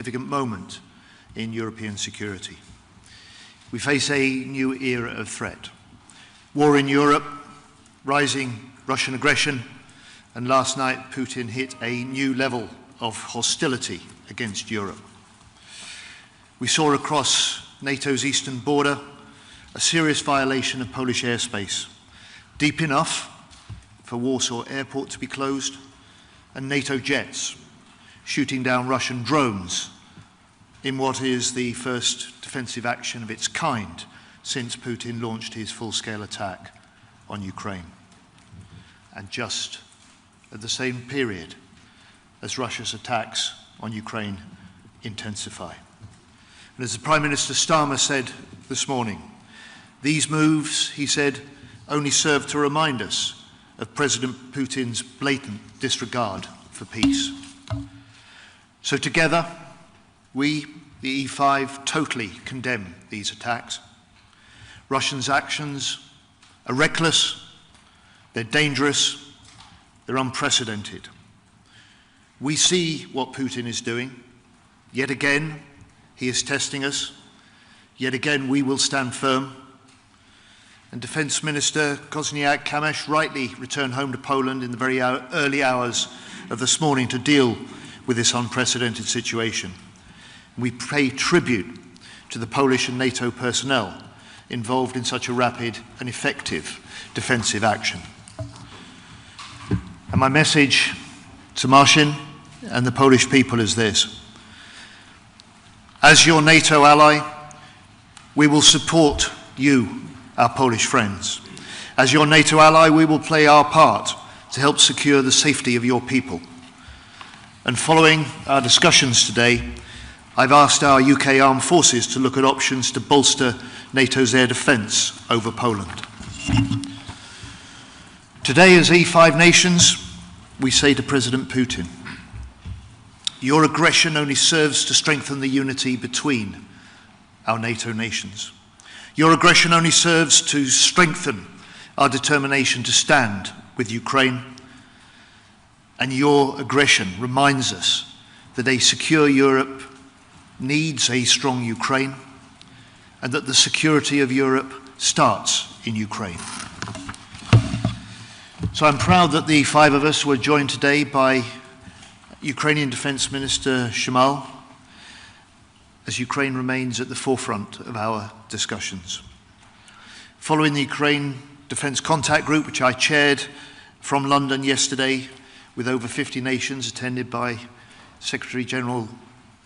significant moment in European security. We face a new era of threat. War in Europe, rising Russian aggression, and last night Putin hit a new level of hostility against Europe. We saw across NATO's eastern border a serious violation of Polish airspace, deep enough for Warsaw Airport to be closed, and NATO jets shooting down Russian drones in what is the first defensive action of its kind since Putin launched his full-scale attack on Ukraine. And just at the same period as Russia's attacks on Ukraine intensify. And as the Prime Minister Starmer said this morning, these moves, he said, only serve to remind us of President Putin's blatant disregard for peace. So together, we, the E5, totally condemn these attacks. Russia's actions are reckless, they're dangerous, they're unprecedented. We see what Putin is doing. Yet again, he is testing us. Yet again, we will stand firm. And Defense Minister Kosiniak-Kamysz rightly returned home to Poland in the very early hours of this morning to deal with this unprecedented situation. We pay tribute to the Polish and NATO personnel involved in such a rapid and effective defensive action. And my message to Marcin and the Polish people is this. As your NATO ally, we will support you, our Polish friends. As your NATO ally, we will play our part to help secure the safety of your people. And following our discussions today, I've asked our UK armed forces to look at options to bolster NATO's air defence over Poland. Today, as E5 nations, we say to President Putin, your aggression only serves to strengthen the unity between our NATO nations. Your aggression only serves to strengthen our determination to stand with Ukraine. And your aggression reminds us that a secure Europe needs a strong Ukraine, and that the security of Europe starts in Ukraine. So I'm proud that the five of us were joined today by Ukrainian Defense Minister Shmyhal, as Ukraine remains at the forefront of our discussions. Following the Ukraine Defence Contact Group, which I chaired from London yesterday, with over 50 nations attended by Secretary General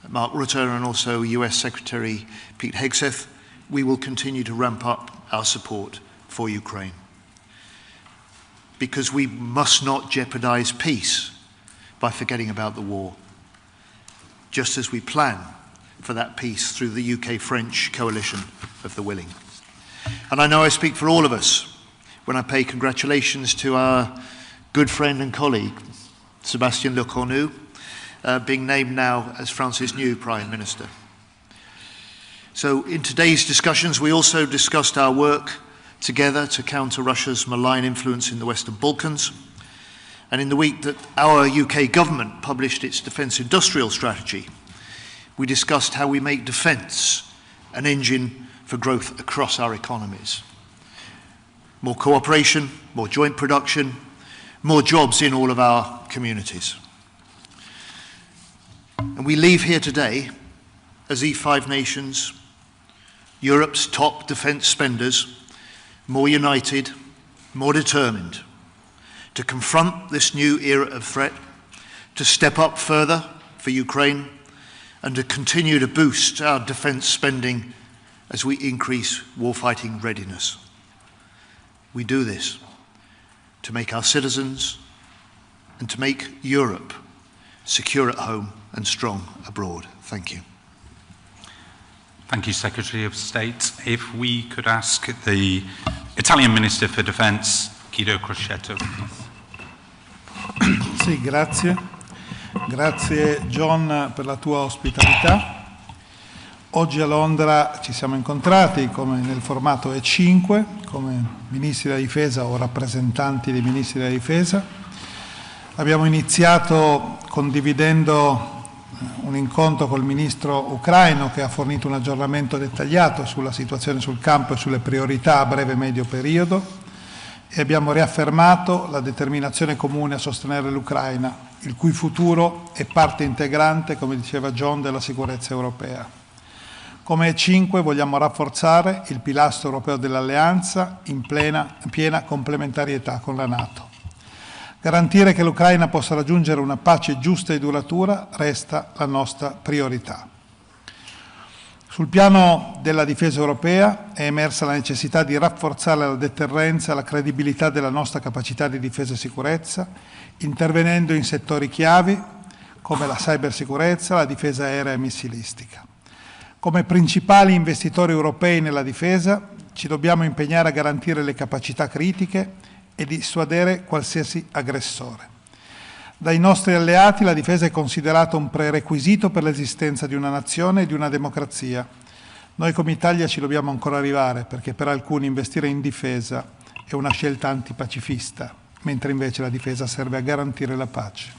Mark Rutte and also US Secretary Pete Hegseth, we will continue to ramp up our support for Ukraine. Because we must not jeopardize peace by forgetting about the war, just as we plan for that peace through the UK-French coalition of the willing. And I know I speak for all of us when I pay congratulations to our good friend and colleague, Sébastien Lecornu, being named now as France's new Prime Minister. So in today's discussions, we also discussed our work together to counter Russia's malign influence in the Western Balkans. And in the week that our UK government published its defence industrial strategy, we discussed how we make defence an engine for growth across our economies. More cooperation, more joint production, more jobs in all of our communities. And we leave here today as E5 nations, Europe's top defence spenders, more united, more determined to confront this new era of threat, to step up further for Ukraine, and to continue to boost our defence spending as we increase warfighting readiness. We do this to make our citizens and to make Europe secure at home and strong abroad. Thank you. Thank you, Secretary of State. If we could ask the Italian Minister for Defence, Guido Crocetto. Sì, grazie. Grazie John per la tua ospitalità. Oggi a Londra ci siamo incontrati come nel formato E5, come ministri della difesa o rappresentanti dei ministri della difesa. Abbiamo iniziato condividendo un incontro col ministro ucraino che ha fornito un aggiornamento dettagliato sulla situazione sul campo e sulle priorità a breve e medio periodo, e abbiamo riaffermato la determinazione comune a sostenere l'Ucraina, il cui futuro è parte integrante, come diceva John, della sicurezza europea. Come E5 vogliamo rafforzare il pilastro europeo dell'alleanza in piena complementarietà con la NATO. Garantire che l'Ucraina possa raggiungere una pace giusta e duratura resta la nostra priorità. Sul piano della difesa europea è emersa la necessità di rafforzare la deterrenza e la credibilità della nostra capacità di difesa e sicurezza, intervenendo in settori chiavi come la cybersicurezza, la difesa aerea e missilistica. Come principali investitori europei nella difesa ci dobbiamo impegnare a garantire le capacità critiche e dissuadere qualsiasi aggressore. Dai nostri alleati la difesa è considerata un prerequisito per l'esistenza di una nazione e di una democrazia. Noi come Italia ci dobbiamo ancora arrivare, perché per alcuni investire in difesa è una scelta antipacifista, mentre invece la difesa serve a garantire la pace.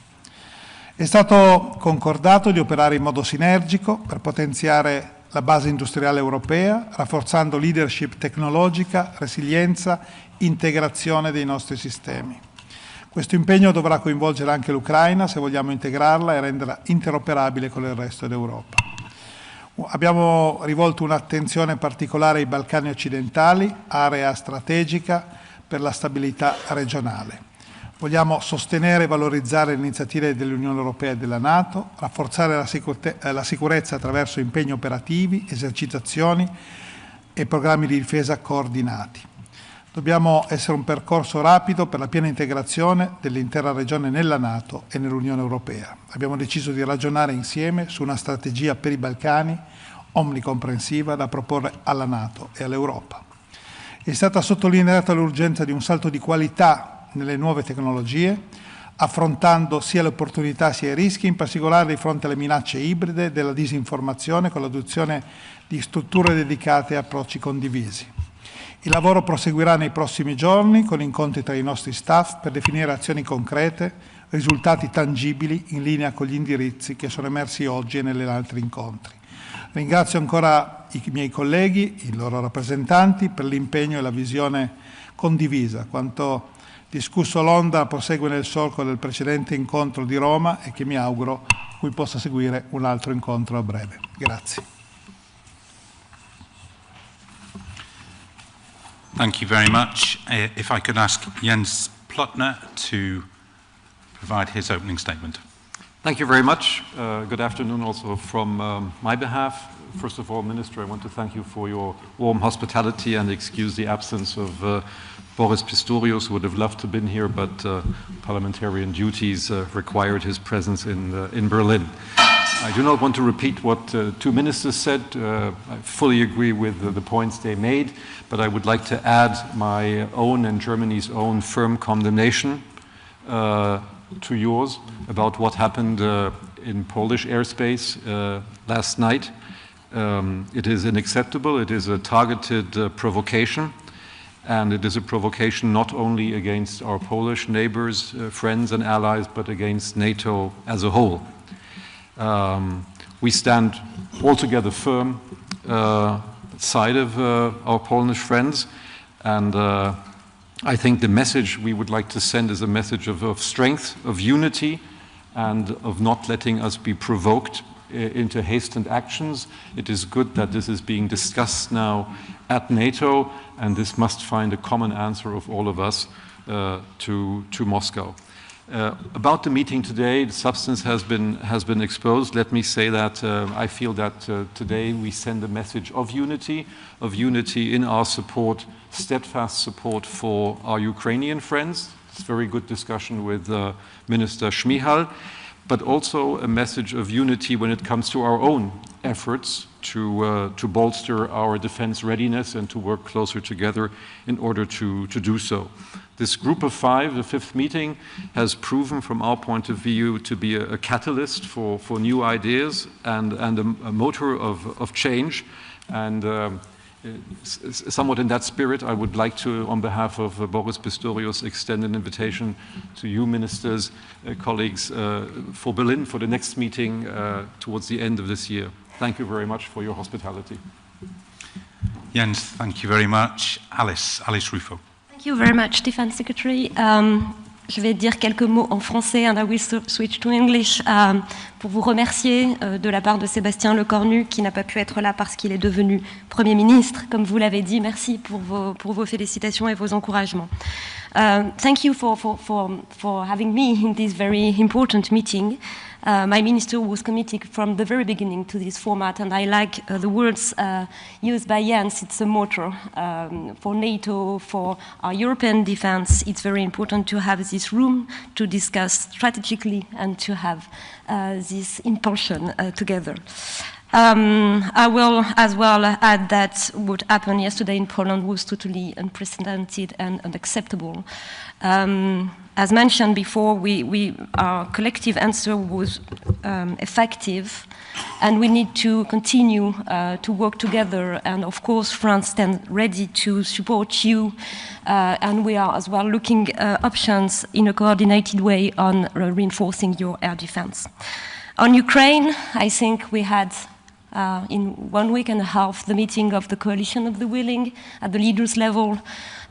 È stato concordato di operare in modo sinergico per potenziare la base industriale europea, rafforzando leadership tecnologica, resilienza, integrazione dei nostri sistemi. Questo impegno dovrà coinvolgere anche l'Ucraina se vogliamo integrarla e renderla interoperabile con il resto d'Europa. Abbiamo rivolto un'attenzione particolare ai Balcani occidentali, area strategica per la stabilità regionale. Vogliamo sostenere e valorizzare le iniziative dell'Unione Europea e della NATO, rafforzare la sicurezza attraverso impegni operativi, esercitazioni e programmi di difesa coordinati. Dobbiamo essere un percorso rapido per la piena integrazione dell'intera regione nella NATO e nell'Unione Europea. Abbiamo deciso di ragionare insieme su una strategia per i Balcani omnicomprensiva da proporre alla NATO e all'Europa. È stata sottolineata l'urgenza di un salto di qualità nelle nuove tecnologie, affrontando sia le opportunità sia i rischi, in particolare di fronte alle minacce ibride della disinformazione con l'adozione di strutture dedicate e approcci condivisi. Il lavoro proseguirà nei prossimi giorni con incontri tra i nostri staff per definire azioni concrete, risultati tangibili in linea con gli indirizzi che sono emersi oggi e negli altri incontri. Ringrazio ancora i miei colleghi, i loro rappresentanti, per l'impegno e la visione condivisa. Quanto discusso a Londra prosegue nel solco del precedente incontro di Roma e che mi auguro cui possa seguire un altro incontro a breve. Grazie. Thank you very much. If I could ask Jens Plotner to provide his opening statement. Thank you very much. Good afternoon also from my behalf. First of all, Minister, I want to thank you for your warm hospitality and excuse the absence of Boris Pistorius, who would have loved to have been here, but parliamentarian duties required his presence in Berlin. I do not want to repeat what two ministers said. I fully agree with the points they made, but I would like to add my own and Germany's own firm condemnation to yours about what happened in Polish airspace last night. It is unacceptable. It is a targeted provocation, and it is a provocation not only against our Polish neighbors, friends and allies, but against NATO as a whole. We stand altogether firm side of our Polish friends, and I think the message we would like to send is a message of strength, of unity, and of not letting us be provoked into hastened actions. It is good that this is being discussed now at NATO, and this must find a common answer of all of us to Moscow. About the meeting today, the substance has been exposed. Let me say that I feel that today we send a message of unity in our support, steadfast support for our Ukrainian friends. It's a very good discussion with Minister Shmyhal, but also a message of unity when it comes to our own efforts to bolster our defense readiness and to work closer together in order to do so. This group of five, the fifth meeting, has proven from our point of view to be a catalyst for new ideas and a motor of change. And somewhat in that spirit, I would like to, on behalf of Boris Pistorius, extend an invitation to you, ministers, colleagues, for Berlin for the next meeting towards the end of this year. Thank you very much for your hospitality. Jens, thank you very much. Alice Ruffo. Thank you very much, Defense Secretary. Je vais dire quelques mots en français, and I will switch to English, pour vous remercier de la part de Sébastien Lecornu, qui n'a pas pu être là parce qu'il est devenu Premier ministre. Comme vous l'avez dit, merci pour vos félicitations et vos encouragements. Thank you for having me in this very important meeting. My minister was committed from the very beginning to this format, and I like the words used by Jens. It's a motto for NATO, for our European defense. It's very important to have this room to discuss strategically and to have this impulsion together. I will as well add that what happened yesterday in Poland was totally unprecedented and unacceptable. As mentioned before, our collective answer was effective, and we need to continue to work together. And of course, France stands ready to support you, and we are as well looking options in a coordinated way on reinforcing your air defense. On Ukraine, I think we had in 1 week and a half the meeting of the Coalition of the Willing at the leaders level,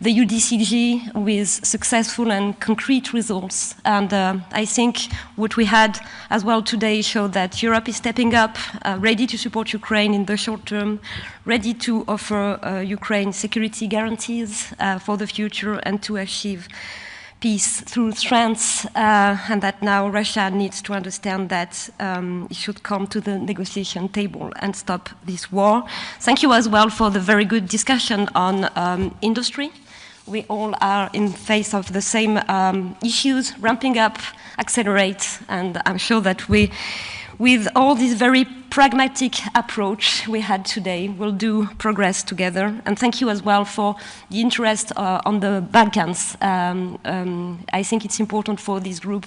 the UDCG with successful and concrete results. And I think what we had as well today showed that Europe is stepping up, ready to support Ukraine in the short term, ready to offer Ukraine security guarantees for the future and to achieve peace through strength, and that now Russia needs to understand that it should come to the negotiation table and stop this war. Thank you as well for the very good discussion on industry. We all are in face of the same issues, ramping up, accelerate, and I'm sure that we, with all this very pragmatic approach we had today, will do progress together. And thank you as well for the interest on the Balkans. I think it's important for this group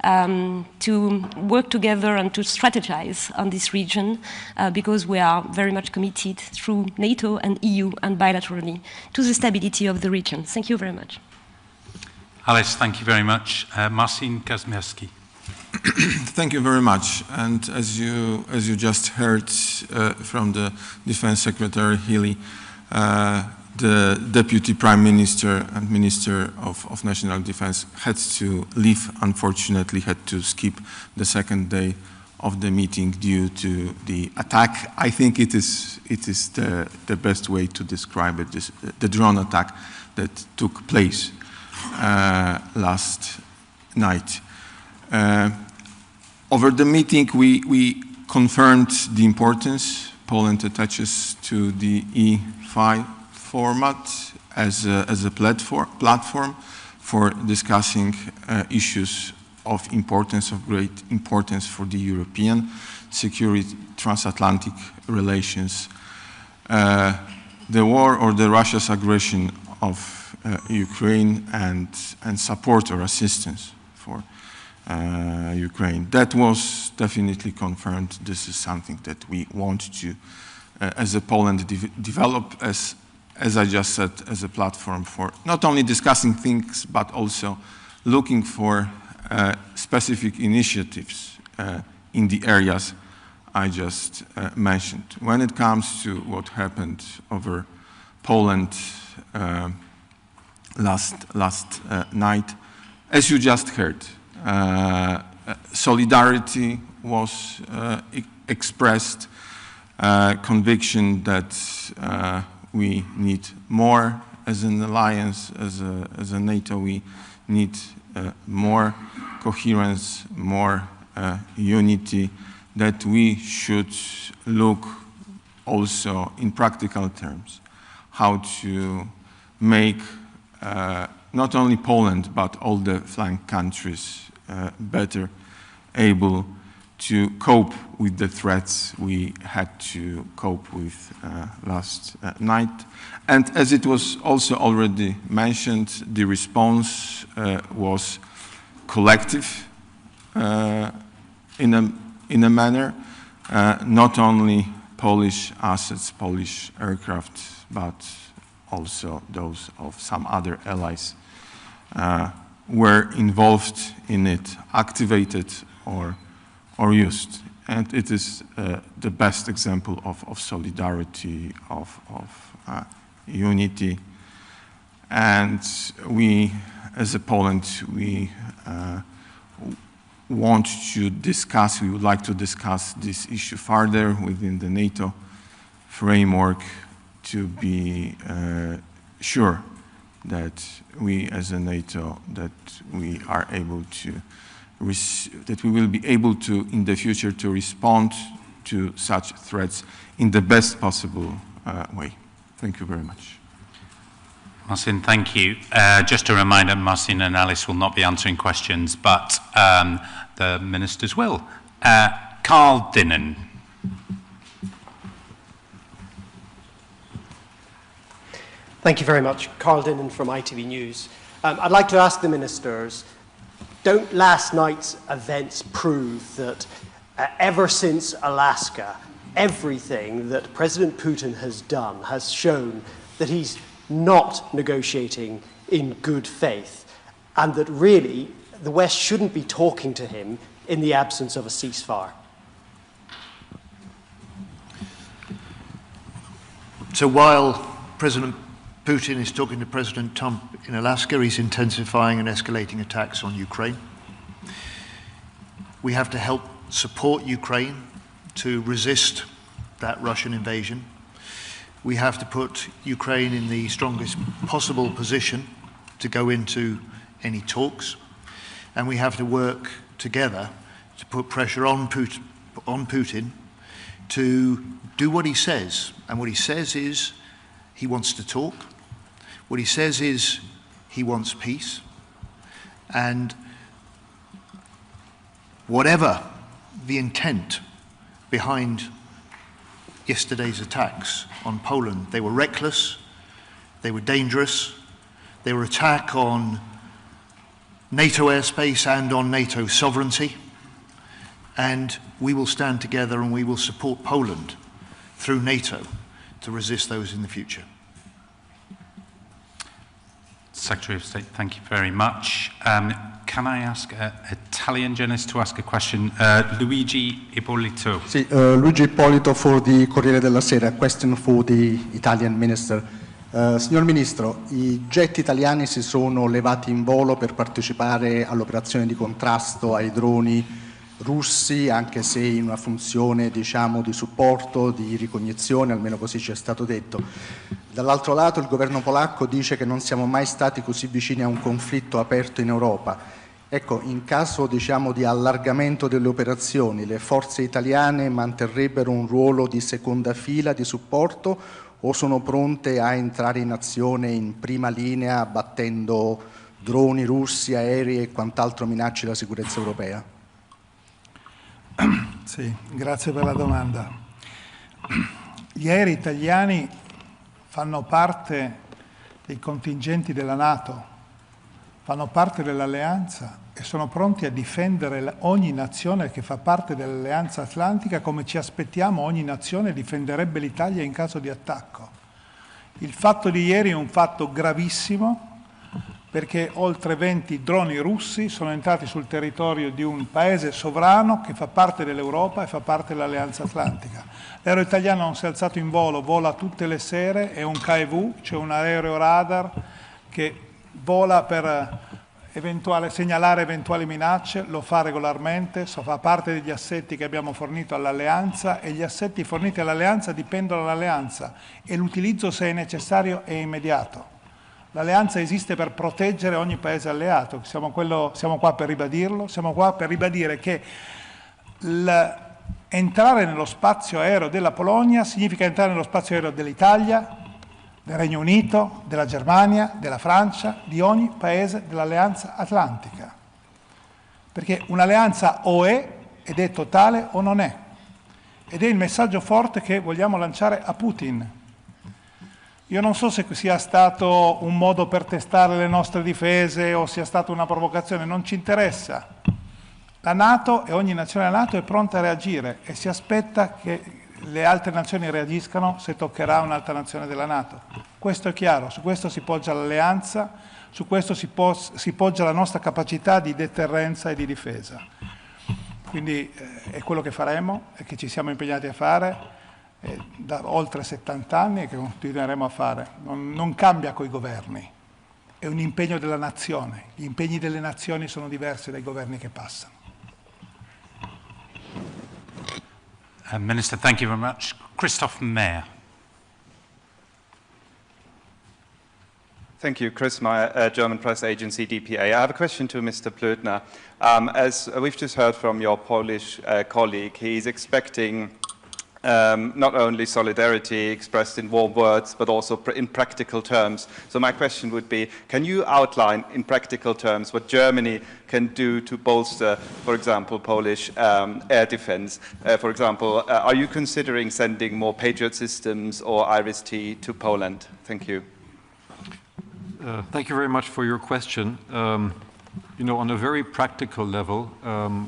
to work together and to strategize on this region because we are very much committed through NATO and EU and bilaterally to the stability of the region. Thank you very much. Alice, thank you very much. Marcin Kazmierski. Thank you very much. And as you just heard from the Defense Secretary Healey, the Deputy Prime Minister and Minister of National Defense had to leave, unfortunately, had to skip the second day of the meeting due to the attack. I think it is the best way to describe it, the drone attack that took place last night. Over the meeting, we confirmed the importance Poland attaches to the E5 format as a platform for discussing issues of great importance for the European security, transatlantic relations. The war or the Russia's aggression of Ukraine and support or assistance for Ukraine. That was definitely confirmed. This is something that we want to, as a Poland, develop as I just said, as a platform for not only discussing things, but also looking for specific initiatives in the areas I just mentioned. When it comes to what happened over Poland last night, as you just heard, solidarity was expressed, conviction that we need more as an alliance, as a NATO. We need more coherence, more unity, that we should look also in practical terms how to make not only Poland but all the flank countries better able to cope with the threats we had to cope with last night. And as it was also already mentioned, the response was collective in a manner, not only Polish assets, Polish aircraft, but also those of some other allies were involved in it, activated or used. And it is the best example of solidarity, of unity. And we, as a Poland, we want to discuss, we would like to discuss this issue further within the NATO framework to be sure that we as a NATO, that we are able to, that we will be able to, in the future, to respond to such threats in the best possible way. Thank you very much. Marcin, thank you. Just a reminder, Marcin and Alice will not be answering questions, but the ministers will. Carl Dinnen. Thank you very much. Carl Dinnen from ITV News. I'd like to ask the ministers, don't last night's events prove that ever since Alaska, everything that President Putin has done has shown that he's not negotiating in good faith, and that really the West shouldn't be talking to him in the absence of a ceasefire? So while President Putin is talking to President Trump in Alaska, he's intensifying and escalating attacks on Ukraine. We have to help support Ukraine to resist that Russian invasion. We have to put Ukraine in the strongest possible position to go into any talks. And we have to work together to put pressure on Putin to do what he says. And what he says is he wants to talk. What he says is he wants peace. And whatever the intent behind yesterday's attacks on Poland, they were reckless, they were dangerous, they were an attack on NATO airspace and on NATO sovereignty, and we will stand together and we will support Poland through NATO to resist those in the future. Secretary of State, thank you very much. Can I ask an Italian journalist to ask a question? Luigi Ippolito. Sì, Luigi Ippolito for the Corriere della Sera. Question for the Italian Minister. Signor Ministro, i jet italiani si sono levati in volo per partecipare all'operazione di contrasto ai droni russi, anche se in una funzione, diciamo, di supporto, di ricognizione, almeno così ci è stato detto. Dall'altro lato il governo polacco dice che non siamo mai stati così vicini a un conflitto aperto in Europa. Ecco, in caso, diciamo, di allargamento delle operazioni, le forze italiane manterrebbero un ruolo di seconda fila di supporto o sono pronte a entrare in azione in prima linea battendo droni russi, aerei e quant'altro minacci la sicurezza europea? Sì, grazie per la domanda. Gli aerei italiani fanno parte dei contingenti della NATO, fanno parte dell'alleanza e sono pronti a difendere ogni nazione che fa parte dell'alleanza atlantica, come ci aspettiamo ogni nazione difenderebbe l'Italia in caso di attacco. Il fatto di ieri è un fatto gravissimo, perché oltre 20 droni russi sono entrati sul territorio di un paese sovrano che fa parte dell'Europa e fa parte dell'Alleanza Atlantica. L'aereo italiano non si è alzato in volo, vola tutte le sere, è un KV, cioè un aereo radar che vola per segnalare eventuali minacce, lo fa regolarmente, fa parte degli assetti che abbiamo fornito all'Alleanza e gli assetti forniti all'Alleanza dipendono dall'Alleanza e l'utilizzo, se è necessario, è immediato. L'alleanza esiste per proteggere ogni paese alleato, siamo qua per ribadirlo, siamo qua per ribadire che entrare nello spazio aereo della Polonia significa entrare nello spazio aereo dell'Italia, del Regno Unito, della Germania, della Francia, di ogni paese dell'alleanza atlantica. Perché un'alleanza o è, ed è totale, o non è. Ed è il messaggio forte che vogliamo lanciare a Putin. Io non so se sia stato un modo per testare le nostre difese o sia stata una provocazione, non ci interessa. La NATO e ogni nazione della NATO è pronta a reagire e si aspetta che le altre nazioni reagiscano se toccherà un'altra nazione della NATO. Questo è chiaro, su questo si poggia l'alleanza, su questo si poggia la nostra capacità di deterrenza e di difesa. Quindi è quello che faremo e che ci siamo impegnati a fare da oltre 70 anni e che continueremo a fare. Non cambia coi governi, è un impegno della nazione. Gli impegni delle nazioni sono diversi dai governi che passano. Minister, thank you very much. Christoph Mayer. Thank you, Chris Meyer, German press agency DPA. I have a question to Mr. Plötner. As we've just heard from your Polish colleague, he's expecting not only solidarity expressed in warm words, but also in practical terms. So my question would be, can you outline in practical terms what Germany can do to bolster, for example, Polish air defense? For example, are you considering sending more Patriot systems or IRIS-T to Poland? Thank you. Thank you very much for your question. You know, on a very practical level,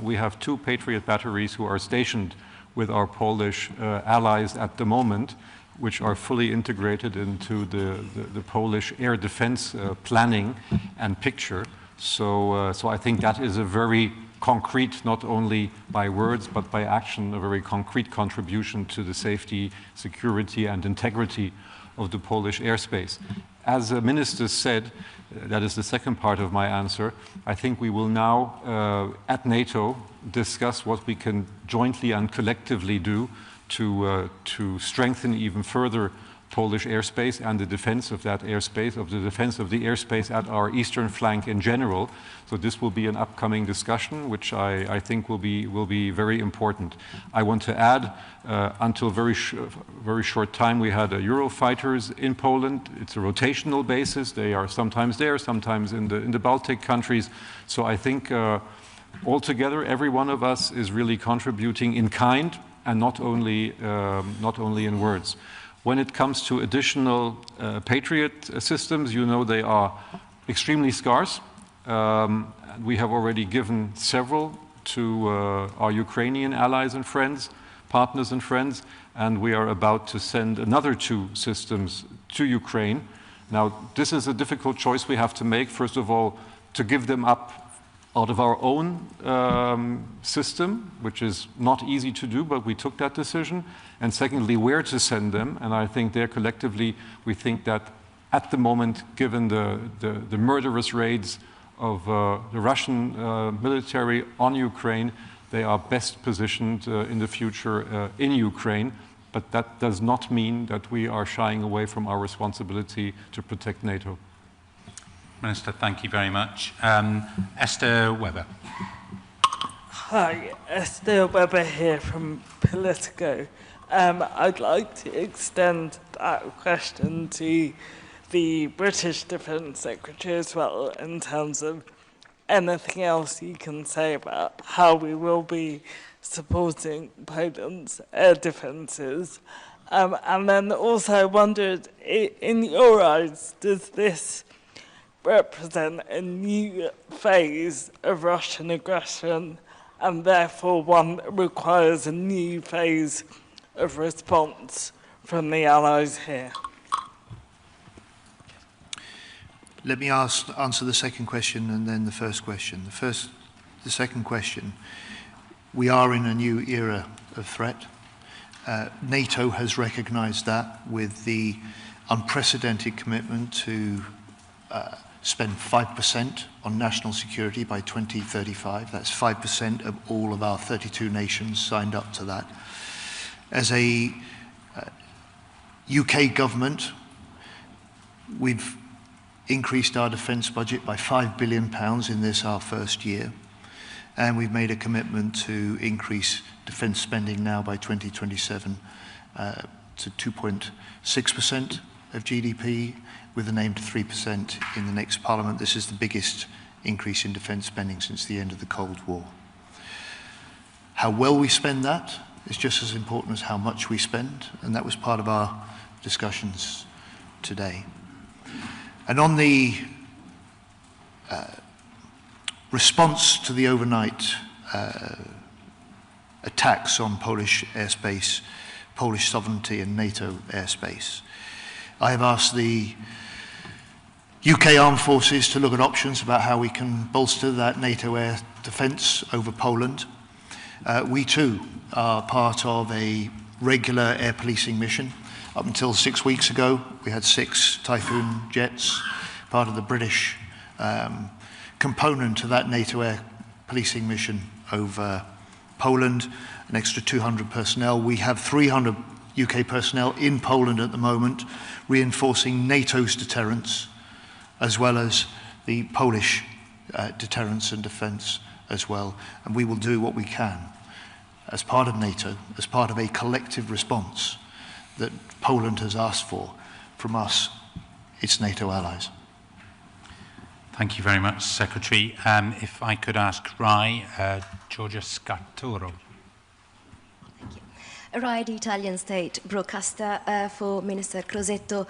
we have 2 Patriot batteries who are stationed with our Polish allies at the moment, which are fully integrated into the Polish air defense planning and picture. So I think that is a very concrete, not only by words, but by action, a very concrete contribution to the safety, security, and integrity of the Polish airspace. As the minister said, that is the second part of my answer, I think we will now, at NATO, discuss what we can jointly and collectively do to strengthen even further Polish airspace and the defense of that airspace, of the defense of the airspace at our eastern flank in general. So this will be an upcoming discussion, which I think will be very important. I want to add, until very short time, we had Eurofighters in Poland. It's a rotational basis. They are sometimes there, sometimes in the Baltic countries. So I think altogether, every one of us is really contributing in kind and not only in words. When it comes to additional Patriot systems, you know they are extremely scarce. We have already given several to our Ukrainian allies and friends, partners and friends, and we are about to send another 2 systems to Ukraine. Now, this is a difficult choice we have to make. First of all, to give them up out of our own system, which is not easy to do, but we took that decision. And secondly, where to send them. And I think there collectively, we think that at the moment, given the murderous raids of the Russian military on Ukraine, they are best positioned in the future in Ukraine. But that does not mean that we are shying away from our responsibility to protect NATO. Minister, thank you very much. Esther Weber. Hi, Esther Weber here from Politico. I'd like to extend that question to the British Defense Secretary as well, in terms of anything else you can say about how we will be supporting Poland's air defences. And then also I wondered, in your eyes, does this represent a new phase of Russian aggression, and therefore one that requires a new phase of response from the Allies here? Let me answer the second question and then the first question. The second question, we are in a new era of threat. NATO has recognized that with the unprecedented commitment to spend 5% on national security by 2035. That's 5% of all of our 32 nations signed up to that. As a UK government, we've increased our defence budget by £5 billion in this, our first year. And we've made a commitment to increase defence spending now by 2027 to 2.6% of GDP, with an aim to 3% in the next Parliament. This is the biggest increase in defence spending since the end of the Cold War. How well we spend that is just as important as how much we spend, and that was part of our discussions today. And on the response to the overnight attacks on Polish airspace, Polish sovereignty and NATO airspace. I have asked the UK armed forces to look at options about how we can bolster that NATO air defence over Poland. We too are part of a regular air policing mission. Up until 6 weeks ago, we had 6 Typhoon jets, part of the British component of that NATO air policing mission over Poland, an extra 200 personnel. We have 300 UK personnel in Poland at the moment, reinforcing NATO's deterrence, as well as the Polish deterrence and defence as well. And we will do what we can as part of NATO, as part of a collective response that Poland has asked for from us, its NATO allies. Thank you very much, Secretary. If I could ask Rai, Giorgia Scartoro. Rai, the Italian state broadcaster, for Minister Crosetto.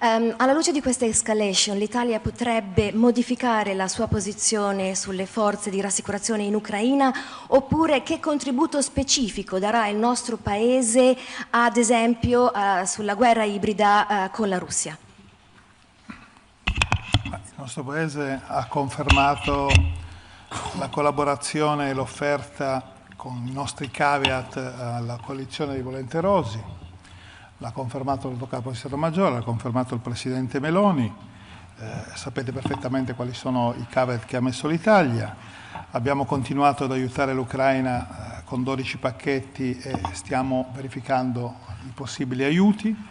Alla luce di questa escalation, l'Italia potrebbe modificare la sua posizione sulle forze di rassicurazione in Ucraina, oppure che contributo specifico darà il nostro Paese, ad esempio, sulla guerra ibrida con la Russia? Il nostro Paese ha confermato la collaborazione e l'offerta con i nostri caveat alla coalizione dei volenterosi, l'ha confermato il capo di Stato Maggiore, l'ha confermato il Presidente Meloni, sapete perfettamente quali sono i caveat che ha messo l'Italia. Abbiamo continuato ad aiutare l'Ucraina con 12 pacchetti e stiamo verificando i possibili aiuti.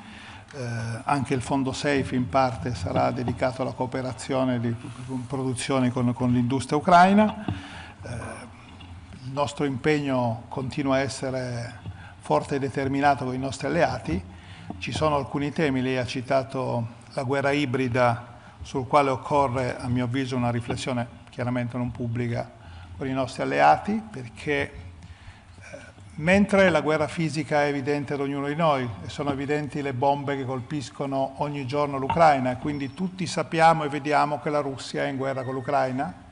Anche il fondo SAFE in parte sarà dedicato alla cooperazione di produzioni con l'industria ucraina. Il nostro impegno continua a essere forte e determinato con i nostri alleati. Ci sono alcuni temi, lei ha citato la guerra ibrida, sul quale occorre, a mio avviso, una riflessione chiaramente non pubblica con i nostri alleati, perché mentre la guerra fisica è evidente ad ognuno di noi e sono evidenti le bombe che colpiscono ogni giorno l'Ucraina, e quindi tutti sappiamo e vediamo che la Russia è in guerra con l'Ucraina,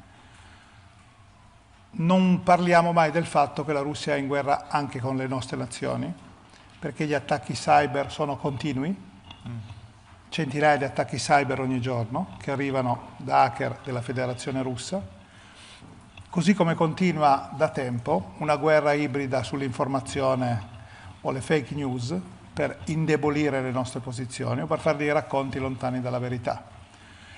non parliamo mai del fatto che la Russia è in guerra anche con le nostre nazioni, perché gli attacchi cyber sono continui, centinaia di attacchi cyber ogni giorno che arrivano da hacker della Federazione Russa, così come continua da tempo una guerra ibrida sull'informazione o le fake news per indebolire le nostre posizioni o per fare dei racconti lontani dalla verità.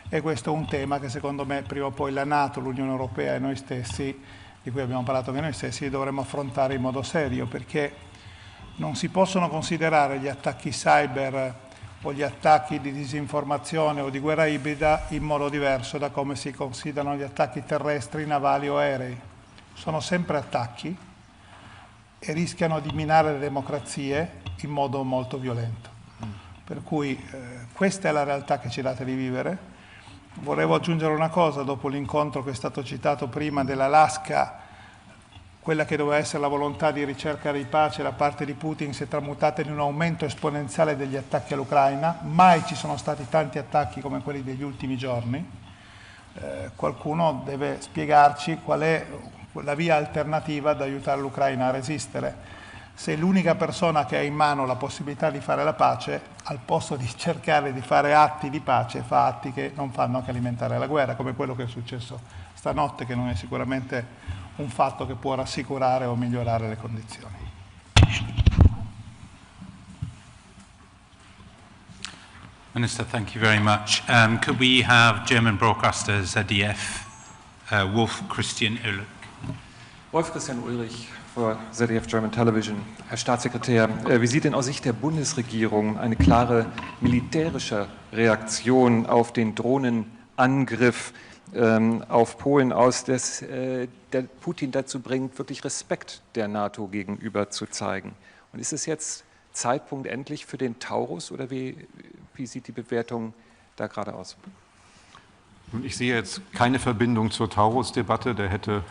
E questo è un tema che secondo me prima o poi la NATO, l'Unione Europea e noi stessi, di cui abbiamo parlato anche noi stessi, dovremmo affrontare in modo serio, perché non si possono considerare gli attacchi cyber o gli attacchi di disinformazione o di guerra ibrida in modo diverso da come si considerano gli attacchi terrestri, navali o aerei. Sono sempre attacchi e rischiano di minare le democrazie in modo molto violento. Per cui questa è la realtà che ci date di vivere. Volevo aggiungere una cosa, dopo l'incontro che è stato citato prima dell'Alaska, quella che doveva essere la volontà di ricerca di pace da parte di Putin si è tramutata in un aumento esponenziale degli attacchi all'Ucraina. Mai ci sono stati tanti attacchi come quelli degli ultimi giorni. Qualcuno deve spiegarci qual è la via alternativa ad aiutare l'Ucraina a resistere. Se l'unica persona che ha in mano la possibilità di fare la pace, al posto di cercare di fare atti di pace, fa atti che non fanno che alimentare la guerra, come quello che è successo stanotte, che non è sicuramente un fatto che può rassicurare o migliorare le condizioni. Minister, thank you very much. Could we have German broadcaster ZDF, Wolf Christian Ulrich? Wolf Christian Ulrich für ZDF German Television. Herr Staatssekretär, wie sieht denn aus Sicht der Bundesregierung eine klare militärische Reaktion auf den Drohnenangriff auf Polen aus, dass der Putin dazu bringt, wirklich Respekt der NATO gegenüber zu zeigen? Und ist es jetzt Zeitpunkt endlich für den Taurus oder wie sieht die Bewertung da gerade aus? Ich sehe jetzt keine Verbindung zur Taurus-Debatte. Der hätte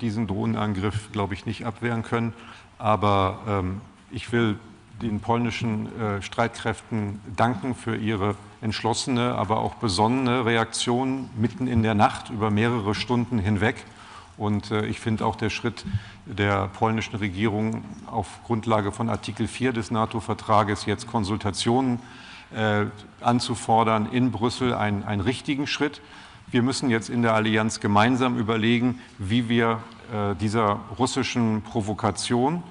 diesen Drohnenangriff, glaube ich, nicht abwehren können. Aber ich will den polnischen Streitkräften danken für ihre entschlossene, aber auch besonnene Reaktion mitten in der Nacht über mehrere Stunden hinweg. Und ich finde auch der Schritt der polnischen Regierung auf Grundlage von Artikel 4 des NATO-Vertrages jetzt Konsultationen anzufordern in Brüssel einen richtigen Schritt. Wir müssen jetzt in der Allianz gemeinsam überlegen, wie wir dieser russischen Provokation,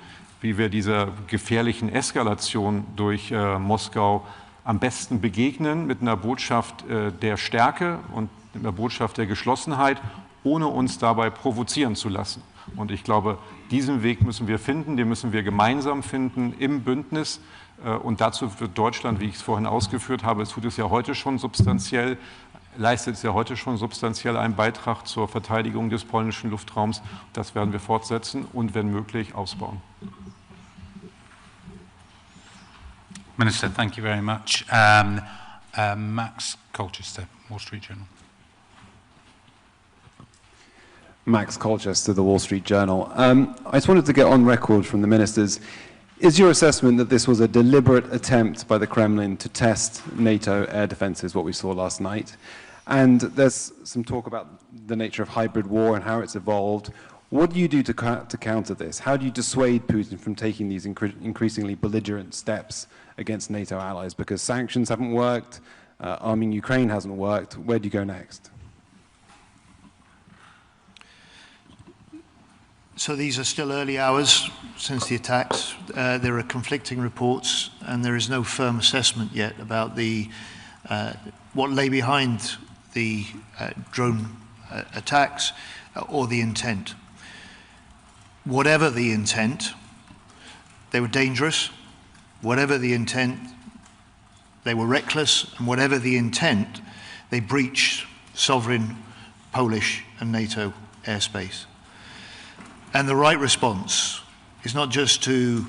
wie wir dieser gefährlichen Eskalation durch Moskau am besten begegnen, mit einer Botschaft der Stärke und mit einer Botschaft der Geschlossenheit, ohne uns dabei provozieren zu lassen. Und ich glaube, diesen Weg müssen wir finden, den müssen wir gemeinsam finden im Bündnis. Und dazu wird Deutschland, wie ich es vorhin ausgeführt habe, es tut es ja heute schon substanziell, leistet es ja heute schon substanziell einen Beitrag zur Verteidigung des polnischen Luftraums. Das werden wir fortsetzen und, wenn möglich, ausbauen. Minister, thank you very much. Max Colchester, Wall Street Journal. Max Colchester, The Wall Street Journal. I just wanted to get on record from the ministers. Is your assessment that this was a deliberate attempt by the Kremlin to test NATO air defenses, what we saw last night? And there's some talk about the nature of hybrid war and how it's evolved. What do you do to counter this? How do you dissuade Putin from taking these increasingly belligerent steps against NATO allies? Because sanctions haven't worked, arming Ukraine hasn't worked. Where do you go next? So these are still early hours since the attacks. There are conflicting reports, and there is no firm assessment yet about what lay behind the drone attacks or the intent. Whatever the intent, they were dangerous. Whatever the intent, they were reckless. And whatever the intent, they breached sovereign Polish and NATO airspace. And the right response is not just to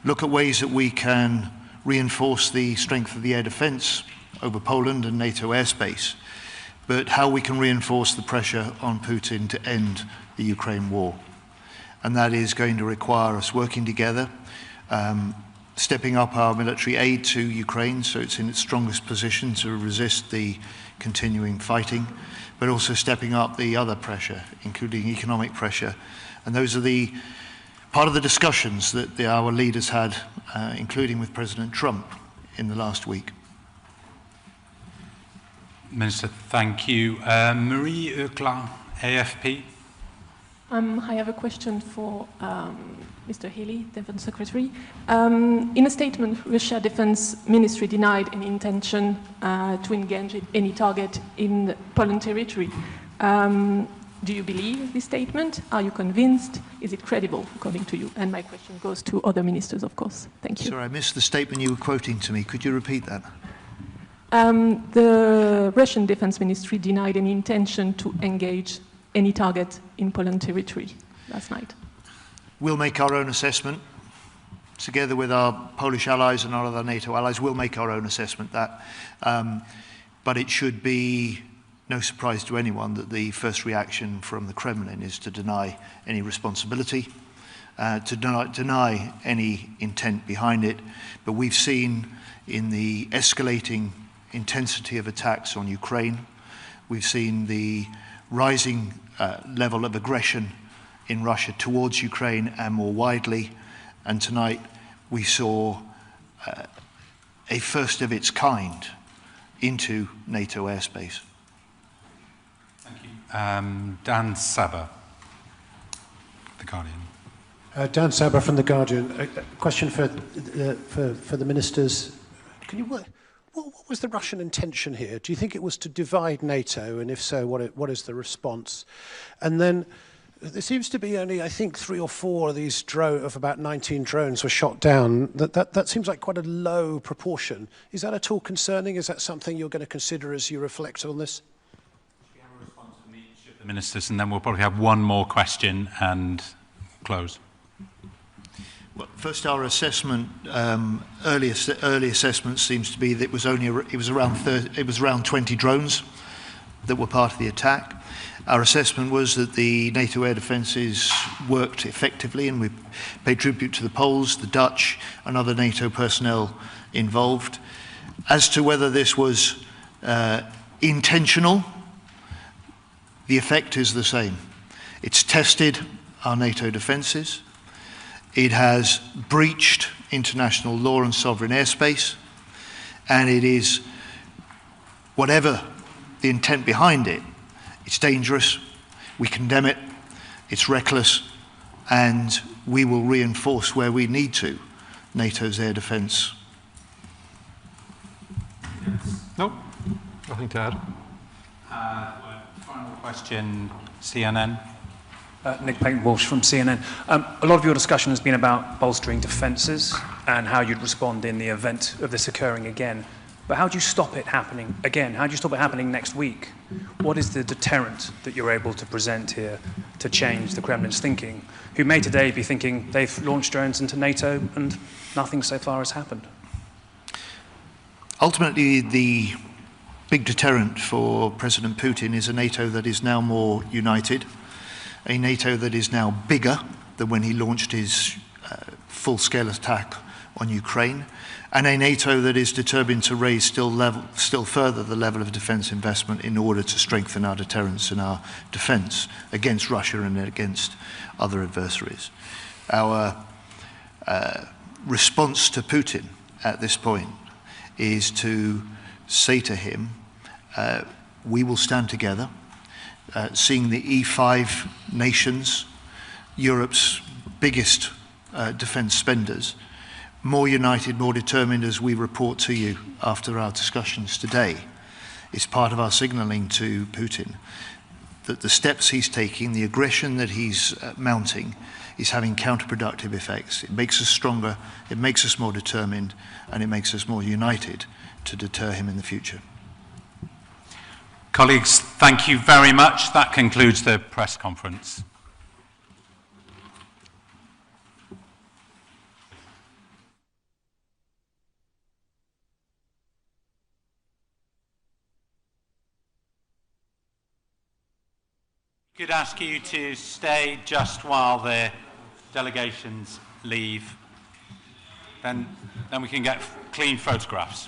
look at ways that we can reinforce the strength of the air defense over Poland and NATO airspace, but how we can reinforce the pressure on Putin to end the Ukraine war. And that is going to require us working together, stepping up our military aid to Ukraine so it's in its strongest position to resist the continuing fighting, but also stepping up the other pressure, including economic pressure. And those are part of the discussions that our leaders had, including with President Trump in the last week. Minister, thank you. Marie Eukla, AFP. I have a question for Mr. Healey, Defense Secretary. In a statement, Russia's Defense Ministry denied any intention to engage any target in Poland territory. Do you believe this statement? Are you convinced? Is it credible, according to you? And my question goes to other ministers, of course. Thank you. Sorry, I missed the statement you were quoting to me. Could you repeat that? The Russian Defense Ministry denied any intention to engage any target in Poland territory last night. We'll make our own assessment. Together with our Polish allies and our other NATO allies, we'll make our own assessment that. But it should be no surprise to anyone that the first reaction from the Kremlin is to deny any responsibility, to deny any intent behind it. But we've seen in the escalating intensity of attacks on Ukraine, we've seen the rising level of aggression in Russia towards Ukraine and more widely. And tonight we saw a first of its kind into NATO airspace. Thank you. Dan Saber, The Guardian. Dan Saber from The Guardian. A question for the ministers. What was the Russian intention here? Do you think it was to divide NATO? And if so, what is the response? And then there seems to be only, I think, 3 or 4 of these of about 19 drones were shot down. That seems like quite a low proportion. Is that at all concerning? Is that something you're going to consider as you reflect on this? We have a response from each of the ministers, and then we'll probably have one more question and close. Well, first, our assessment, early assessment seems to be that it was around 20 drones that were part of the attack. Our assessment was that the NATO air defences worked effectively, and we paid tribute to the Poles, the Dutch, and other NATO personnel involved. As to whether this was intentional, the effect is the same. It's tested our NATO defences. It has breached international law and sovereign airspace. And it is, whatever the intent behind it, it's dangerous. We condemn it. It's reckless. And we will reinforce where we need to NATO's air defence. No, nothing to add. Final question, CNN. Nick Payton-Walsh from CNN. A lot of your discussion has been about bolstering defences and how you'd respond in the event of this occurring again. But how do you stop it happening again? How do you stop it happening next week? What is the deterrent that you're able to present here to change the Kremlin's thinking, who may today be thinking they've launched drones into NATO and nothing so far has happened? Ultimately, the big deterrent for President Putin is a NATO that is now more united, a NATO that is now bigger than when he launched his full-scale attack on Ukraine, and a NATO that is determined to raise still further the level of defence investment in order to strengthen our deterrence and our defence against Russia and against other adversaries. Our response to Putin at this point is to say to him, we will stand together, seeing the E5 nations, Europe's biggest defence spenders, more united, more determined as we report to you after our discussions today. It's part of our signalling to Putin that the steps he's taking, the aggression that he's mounting, is having counterproductive effects. It makes us stronger, it makes us more determined, and it makes us more united to deter him in the future. Colleagues, thank you very much. That concludes the press conference. Could ask you to stay just while the delegations leave. Then we can get clean photographs.